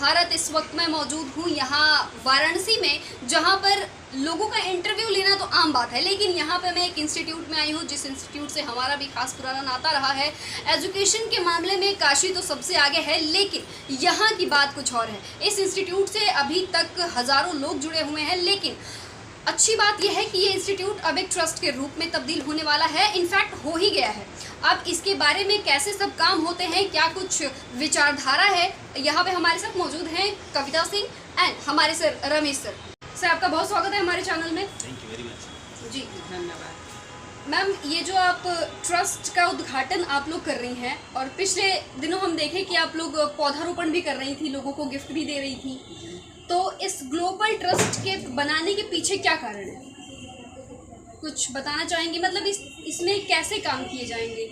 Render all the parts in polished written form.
भारत इस वक्त मैं मौजूद हूँ यहाँ वाराणसी में, जहाँ पर लोगों का इंटरव्यू लेना तो आम बात है, लेकिन यहाँ पे मैं एक इंस्टीट्यूट में आई हूँ जिस इंस्टीट्यूट से हमारा भी खास पुराना नाता रहा है। एजुकेशन के मामले में काशी तो सबसे आगे है, लेकिन यहाँ की बात कुछ और है। इस इंस्टीट्यूट से अभी तक हज़ारों लोग जुड़े हुए हैं, लेकिन अच्छी बात यह है कि ये इंस्टीट्यूट अब एक ट्रस्ट के रूप में तब्दील होने वाला है, इनफैक्ट हो ही गया है। अब इसके बारे में कैसे सब काम होते हैं, क्या कुछ विचारधारा है, यहाँ पे हमारे साथ मौजूद हैं कविता सिंह एंड हमारे सर रमेश सर। सर आपका बहुत स्वागत है हमारे चैनल में। थैंक यू वेरी मच जी धन्यवाद। मैम, ये जो आप ट्रस्ट का उद्घाटन आप लोग कर रही हैं, और पिछले दिनों हम देखें कि आप लोग पौधारोपण भी कर रही थी, लोगों को गिफ्ट भी दे रही थी, तो इस ग्लोबल ट्रस्ट के बनाने के पीछे क्या कारण है, कुछ बताना चाहेंगे? मतलब इसमें कैसे काम किए जाएंगे?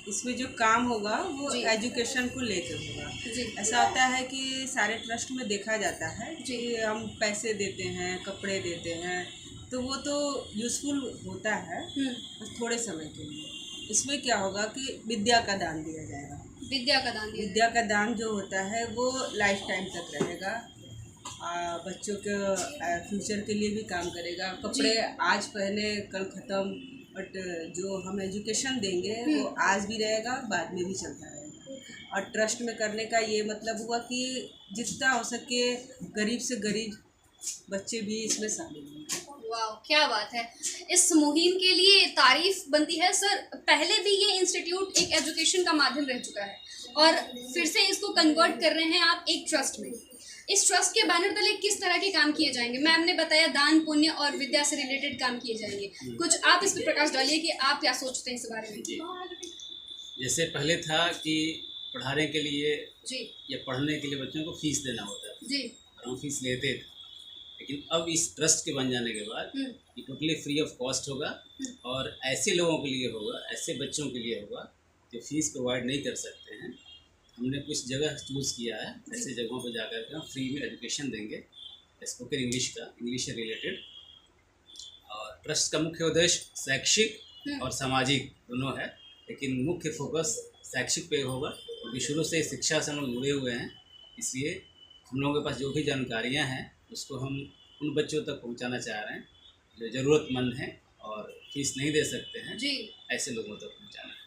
इसमें जो काम होगा वो एजुकेशन को लेकर होगा। ऐसा होता है कि सारे ट्रस्ट में देखा जाता है कि हम पैसे देते हैं, कपड़े देते हैं, तो वो तो यूज़फुल होता है बस थोड़े समय के लिए। इसमें क्या होगा कि विद्या का दान दिया जाएगा। विद्या का दान जो होता है वो लाइफ टाइम तक रहेगा। बच्चों के फ्यूचर के लिए भी काम करेगा। कपड़े आज पहने कल ख़त्म, बट जो हम एजुकेशन देंगे वो आज भी रहेगा, बाद में भी चलता रहेगा। और ट्रस्ट में करने का ये मतलब हुआ कि जितना हो सके गरीब से गरीब बच्चे भी इसमें शामिल होंगे। वाह, क्या बात है! इस मुहिम के लिए तारीफ बनती है। सर, पहले भी ये इंस्टीट्यूट एक एजुकेशन का माध्यम रह चुका है और फिर से इसको कन्वर्ट कर रहे हैं आप एक ट्रस्ट में। इस ट्रस्ट के बैनर तले किस तरह के काम किए जाएंगे? मैम ने बताया दान पुण्य और विद्या से रिलेटेड काम किए जाएंगे, कुछ आप इस पर प्रकाश डालिए कि आप क्या सोचते हैं इस बारे में। जैसे पहले था कि पढ़ाने के लिए जी या पढ़ने के लिए बच्चों को फीस देना होता है जी, और हम फीस लेते थे, लेकिन अब इस ट्रस्ट के बन जाने के बाद ये टोटली फ्री ऑफ कॉस्ट होगा और ऐसे लोगों के लिए होगा, ऐसे बच्चों के लिए होगा जो फीस प्रोवाइड नहीं कर सकते हैं। हमने कुछ जगह चूज़ किया है, ऐसे जगहों पर जाकर के हम फ्री में एजुकेशन देंगे, स्पोकन इंग्लिश का, इंग्लिश से रिलेटेड। और ट्रस्ट का मुख्य उद्देश्य शैक्षिक और सामाजिक दोनों है, लेकिन मुख्य फोकस शैक्षिक पे होगा क्योंकि शुरू से शिक्षा से हम लोग जुड़े हुए हैं। इसलिए हम लोगों के पास जो भी जानकारियाँ हैं उसको हम उन बच्चों तक पहुंचाना चाह रहे हैं जो ज़रूरतमंद हैं और फीस नहीं दे सकते हैं, ऐसे लोगों तक पहुंचाना है।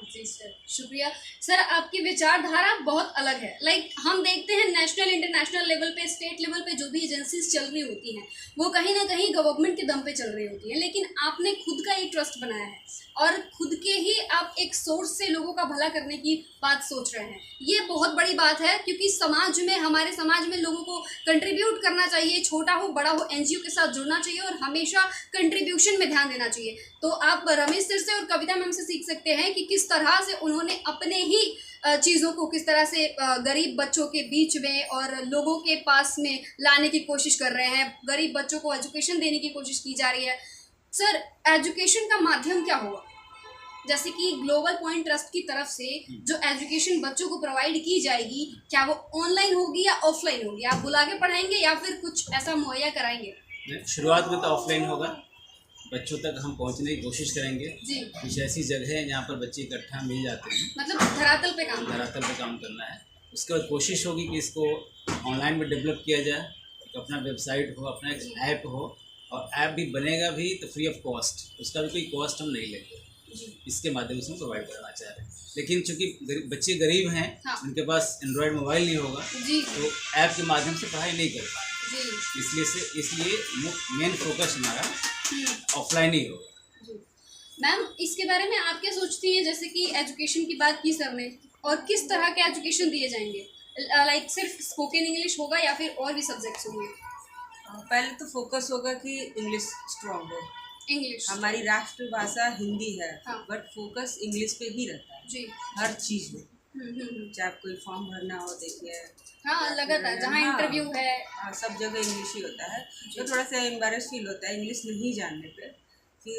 जी सर, शुक्रिया। सर, आपकी विचारधारा बहुत अलग है। लाइक हम देखते हैं नेशनल इंटरनेशनल लेवल पे, स्टेट लेवल पे जो भी एजेंसीज चल रही होती हैं वो कहीं ना कहीं गवर्नमेंट के दम पे चल रही होती हैं, लेकिन आपने खुद का एक ट्रस्ट बनाया है और खुद के ही आप एक सोर्स से लोगों का भला करने की बात सोच रहे हैं। ये बहुत बड़ी बात है क्योंकि समाज में, हमारे समाज में लोगों को कंट्रीब्यूट करना चाहिए, छोटा हो बड़ा हो, एनजीओ के साथ जुड़ना चाहिए और हमेशा कंट्रीब्यूशन में ध्यान देना चाहिए। तो आप रमेश सर से और कविता मैम से सीख सकते हैं कि किस तरह से उन्होंने अपने ही चीज़ों को किस तरह से गरीब बच्चों के बीच में और लोगों के पास में लाने की कोशिश कर रहे हैं। गरीब बच्चों को एजुकेशन देने की कोशिश की जा रही है। सर, एजुकेशन का माध्यम क्या होगा? जैसे कि ग्लोबल पॉइंट ट्रस्ट की तरफ से जो एजुकेशन बच्चों को प्रोवाइड की जाएगी, क्या वो ऑनलाइन होगी या ऑफलाइन होगी? आप बुला के पढ़ाएंगे या फिर कुछ ऐसा मुहैया कराएंगे? शुरुआत में तो ऑफलाइन होगा, बच्चों तक हम पहुंचने की कोशिश करेंगे। कुछ ऐसी जगह है जहाँ पर बच्चे इकट्ठा मिल जाते हैं, मतलब धरातल पे काम करना है। उसके बाद कोशिश होगी कि इसको ऑनलाइन में डेवलप किया जाए, एक अपना वेबसाइट हो, अपना एक ऐप हो, और ऐप भी बनेगा भी तो फ्री ऑफ कॉस्ट, उसका भी कोई कॉस्ट हम नहीं लेंगे। इसके माध्यम से हम प्रोवाइड करना चाह रहे हैं, लेकिन चूँकि बच्चे गरीब हैं, उनके पास एंड्रॉयड मोबाइल नहीं होगा तो ऐप के माध्यम से पढ़ाई नहीं कर पाएंगे। इसलिए मेन फोकस हमारा ऑफलाइन ही होगा। मैम, इसके बारे में आप क्या सोचती हैं? जैसे कि एजुकेशन की बात की सर ने, और किस तरह के एजुकेशन दिए जाएंगे? लाइक सिर्फ स्पोकन इंग्लिश होगा या फिर और भी सब्जेक्ट्स होंगे? पहले तो फोकस होगा कि इंग्लिश स्ट्रॉन्ग हो। इंग्लिश हमारी राष्ट्रभाषा हिंदी है, बट फोकस इंग्लिश पे ही रहता है हर चीज़ में। चाहे कोई फॉर्म भरना हो, देखिए लगातार जहाँ इंटरव्यू है, सब जगह इंग्लिश ही होता है। तो थोड़ा सा एम्बैरेस फील होता है इंग्लिश नहीं जानने पे कि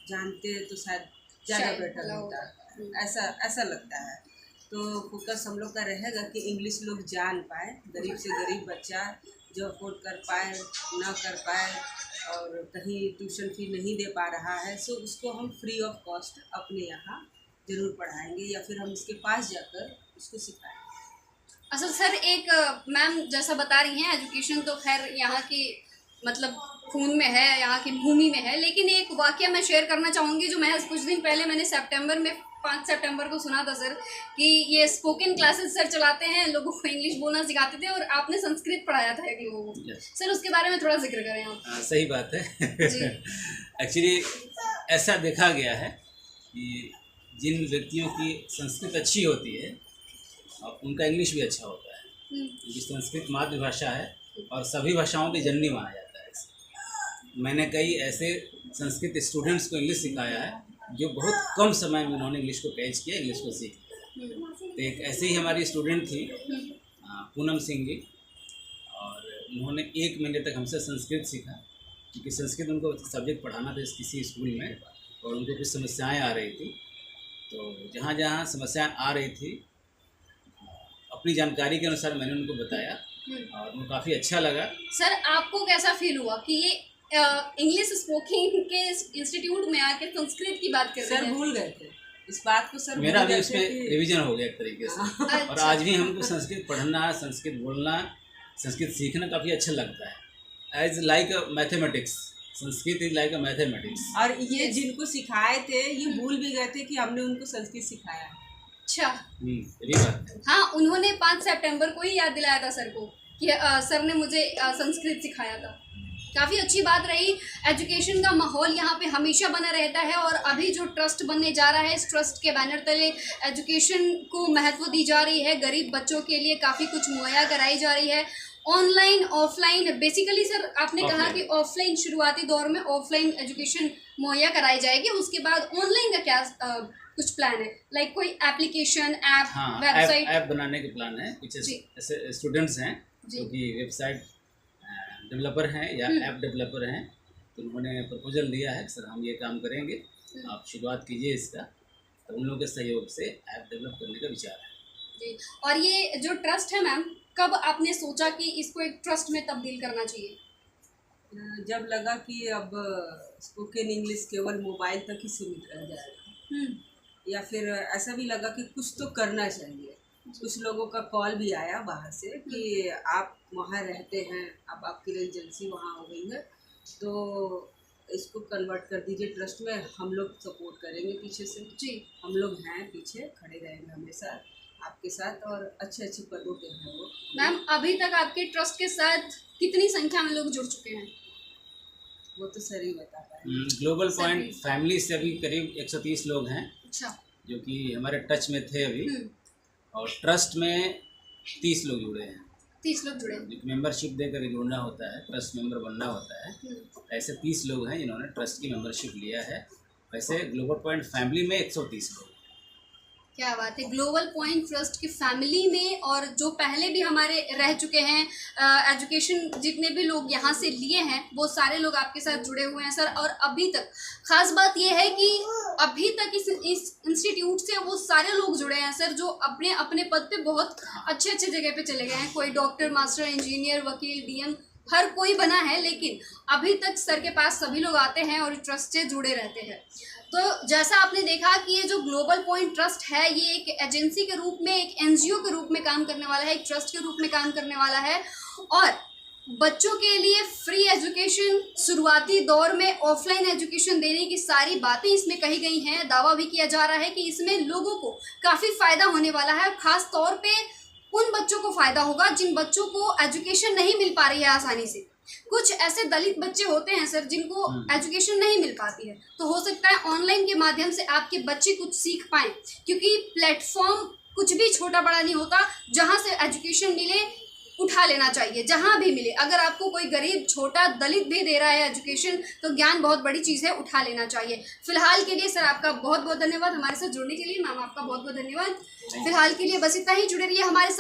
जानते तो शायद ज़्यादा बेटर होता है, ऐसा लगता है। तो फोकस हम लोग का रहेगा कि इंग्लिश लोग जान पाए, गरीब से गरीब बच्चा जो अफोर्ड कर पाए, ना कर पाए और कहीं ट्यूशन फी नहीं दे पा रहा है, सो उसको हम फ्री ऑफ कॉस्ट अपने यहाँ ज़रूर पढ़ाएंगे या फिर हम उसके पास जाकर उसको सिखाएंगे। असल सर एक मैम जैसा बता रही हैं, एजुकेशन तो खैर यहाँ की मतलब खून में है, यहाँ की भूमि में है, लेकिन एक वाकया मैं शेयर करना चाहूँगी जो मैं कुछ दिन पहले मैंने सितंबर में 5 सितंबर को सुना था सर, कि ये स्पोकन क्लासेस सर चलाते हैं, लोगों को इंग्लिश बोलना सिखाते थे और आपने संस्कृत पढ़ाया था एक लोगों को। सर उसके बारे में थोड़ा जिक्र करें आप। सही बात है। एक्चुअली ऐसा देखा गया है कि जिन व्यक्तियों की संस्कृत अच्छी होती है उनका इंग्लिश भी अच्छा होता है, क्योंकि संस्कृत मातृभाषा है और सभी भाषाओं की जननी माना जाता है। मैंने कई ऐसे संस्कृत स्टूडेंट्स को इंग्लिश सिखाया है जो बहुत कम समय में उन्होंने इंग्लिश को कैच किया, इंग्लिश को सीख लिया। तो एक ऐसे ही हमारी स्टूडेंट थी पूनम सिंह जी, और उन्होंने 1 महीने तक हमसे संस्कृत सीखा, क्योंकि संस्कृत उनको सब्जेक्ट पढ़ाना था किसी स्कूल में और उनको कुछ समस्याएं आ रही थी। तो जहाँ जहाँ समस्याएं आ रही थी अपनी जानकारी के अनुसार मैंने उनको बताया और उनको काफ़ी अच्छा लगा। सर आपको कैसा फील हुआ कि ये इंग्लिश स्पोकिंग के इंस्टीट्यूट में आके संस्कृत की बात कर रहे हैं? सर भूल गए थे इस बात को, सर मेरा भी उसमें रिवीजन हो गया एक तरीके से। अच्छा। और आज भी हमको संस्कृत पढ़ना, संस्कृत बोलना, संस्कृत सीखना काफ़ी अच्छा लगता है। As like mathematics, Sanskrit is like a mathematics. और ये जिनको सिखाए थे ये भूल भी गए थे कि हमने उनको संस्कृत सिखाया है। अच्छा, ये बात है। हाँ, उन्होंने 5 सितंबर को ही याद दिलाया था सर को कि सर ने मुझे संस्कृत सिखाया था। काफ़ी अच्छी बात रही। एजुकेशन का माहौल यहाँ पे हमेशा बना रहता है और अभी जो ट्रस्ट बनने जा रहा है, इस ट्रस्ट के बैनर तले एजुकेशन को महत्व दी जा रही है। गरीब बच्चों के लिए काफ़ी कुछ मुहैया कराई जा रही है, ऑनलाइन ऑफलाइन। बेसिकली सर आपने कहा कि ऑफलाइन शुरुआती दौर में ऑफलाइन एजुकेशन मुहैया कराई जाएगी, उसके बाद ऑनलाइन का क्या कुछ प्लान है? लाइक कोई एप्लीकेशन, ऐप, वेबसाइट? ऐप बनाने के प्लान है। कुछ ऐसे स्टूडेंट्स हैं जो कि वेबसाइट डेवलपर हैं या ऐप डेवलपर हैं, तो उन्होंने प्रपोजल दिया है सर हम ये काम करेंगे, आप शुरुआत कीजिए इसका। तो उन लोगों के सहयोग से ऐप डेवलप करने का विचार है जी। और ये जो ट्रस्ट है मैम, कब आपने सोचा कि इसको एक ट्रस्ट में तब्दील करना चाहिए? जब लगा कि अब स्पोकन इंग्लिश केवल मोबाइल तक ही सीमित रह जाएगा, या फिर ऐसा भी लगा कि कुछ तो करना चाहिए। कुछ लोगों का कॉल भी आया बाहर से कि आप वहाँ रहते हैं, अब आपकी रेजिडेंसी वहाँ हो गई है, तो इसको कन्वर्ट कर दीजिए ट्रस्ट में, हम लोग सपोर्ट करेंगे पीछे से। जी, हम लोग हैं पीछे, खड़े रहेंगे हमेशा आपके साथ, और अच्छे अच्छे पदों पे हैं वो। मैम अभी तक आपके ट्रस्ट के साथ कितनी संख्या में लोग जुड़ चुके हैं? वो तो सर ही बता पाएंगे। ग्लोबल पॉइंट फैमिली से अभी करीब 130 लोग हैं। अच्छा। जो कि हमारे टच में थे अभी, और ट्रस्ट में 30 लोग जुड़े हैं। 30 लोग जुड़े हैं। मेंबरशिप देकर जुड़ना होता है, ट्रस्ट मेंबर बनना होता है। ऐसे 30 लोग हैं जिन्होंने ट्रस्ट की मेंबरशिप लिया है। वैसे ग्लोबल पॉइंट फैमिली में 130 लोग। क्या बात है, ग्लोबल पॉइंट ट्रस्ट की फैमिली में। और जो पहले भी हमारे रह चुके हैं एजुकेशन, जितने भी लोग यहाँ से लिए हैं वो सारे लोग आपके साथ जुड़े हुए हैं सर। और अभी तक ख़ास बात ये है कि अभी तक इस इंस्टीट्यूट से वो सारे लोग जुड़े हैं सर जो अपने अपने पद पे बहुत अच्छे अच्छे जगह पे चले गए हैं। कोई डॉक्टर, मास्टर, इंजीनियर, वकील, डीएम, हर कोई बना है, लेकिन अभी तक सर के पास सभी लोग आते हैं और ट्रस्ट से जुड़े रहते हैं। तो जैसा आपने देखा कि ये जो ग्लोबल पॉइंट ट्रस्ट है, ये एक एजेंसी के रूप में, एक एनजीओ के रूप में काम करने वाला है, एक ट्रस्ट के रूप में काम करने वाला है। और बच्चों के लिए फ्री एजुकेशन, शुरुआती दौर में ऑफलाइन एजुकेशन देने की सारी बातें इसमें कही गई हैं। दावा भी किया जा रहा है कि इसमें लोगों को काफ़ी फ़ायदा होने वाला है, खास तौर पे उन बच्चों को फ़ायदा होगा जिन बच्चों को एजुकेशन नहीं मिल पा रही है आसानी से। कुछ ऐसे दलित बच्चे होते हैं सर जिनको एजुकेशन नहीं मिल पाती है, तो हो सकता है ऑनलाइन के माध्यम से आपके बच्चे कुछ सीख पाएँ, क्योंकि प्लेटफॉर्म कुछ भी छोटा बड़ा नहीं होता। जहाँ से एजुकेशन मिले उठा लेना चाहिए, जहाँ भी मिले। अगर आपको कोई गरीब, छोटा, दलित भी दे रहा है एजुकेशन, तो ज्ञान बहुत बड़ी चीज़ है, उठा लेना चाहिए। फिलहाल के लिए सर आपका बहुत बहुत धन्यवाद हमारे साथ जुड़ने के लिए। मैम आपका बहुत बहुत धन्यवाद। फिलहाल के लिए बस इतना ही, जुड़े रहिए हमारे साथ।